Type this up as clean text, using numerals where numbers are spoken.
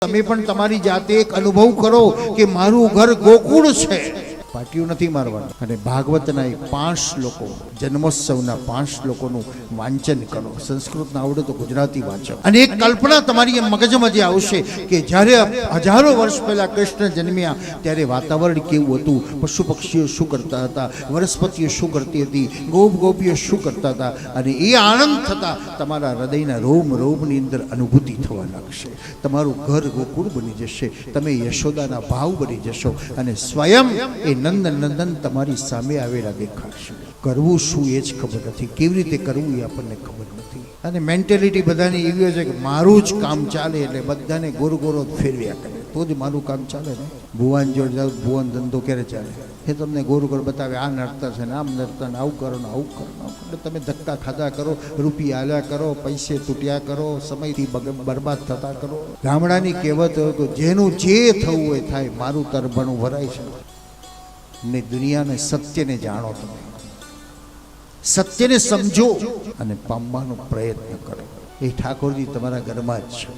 તમે પણ તમારી જાતે એક અનુભવ કરો કે મારું ઘર ગોકુળ છે, પાટિયું નથી મારવાનું. અને ભાગવતના 5 શ્લોકો, જન્મોત્સવના 5 શ્લોકોનું વાંચન કરો. સંસ્કૃત ના આવડે તો ગુજરાતી વાંચો. અને એક કલ્પના તમારી મગજમાં જે આવશે કે જ્યારે હજારો વર્ષ પહેલા કૃષ્ણ જન્મ્યા ત્યારે વાતાવરણ કેવું હતું, પશુ પક્ષીઓ શું કરતા હતા, વનસ્પતિઓ શું કરતી હતી, ગોપ ગોપીઓ શું કરતા હતા. અને એ આનંદ થતા તમારા હૃદયના રોમ રોમની અંદર અનુભૂતિ થવા લાગશે. તમારું ઘર ગોકુળ બની જશે, તમે યશોદાના ભાવ બની જશો અને સ્વયં એ નંદ નંદન તમારી સામે આવેલા દેખાશે. કરવું શું એ જ ખબર નથી, કેવી રીતે કરવું એ આપણને ખબર નથી. અને મેન્ટેલિટી બધાની એવી હોય છે કે મારું જ કામ ચાલે એટલે બધાને ગોર ગોરો ફેરવ્યા કરે તો જ મારું કામ ચાલે ને. ભુવન જોડે જાવ, ભુવન ધંધો ક્યારે ચાલે? એ તમને ગોર ગોર બતાવે, આ નડતર છે ને આમ નડતર ને આવું કરો ને આવું કરો ને આવું કરો. તમે ધક્કા ખાધા કરો, રૂપિયા આલ્યા કરો, પૈસે તૂટ્યા કરો, સમયથી બરબાદ થતા કરો. ગામડાની કહેવત હોય તો જેનું જે થવું હોય થાય, મારું તરભણું ભરાય છે. ને દુનિયાને સત્યને જાણો, તમે સત્યને સમજો અને પામવાનો પ્રયત્ન કરો. એ ઠાકોરજી તમારા ઘરમાં જ છે.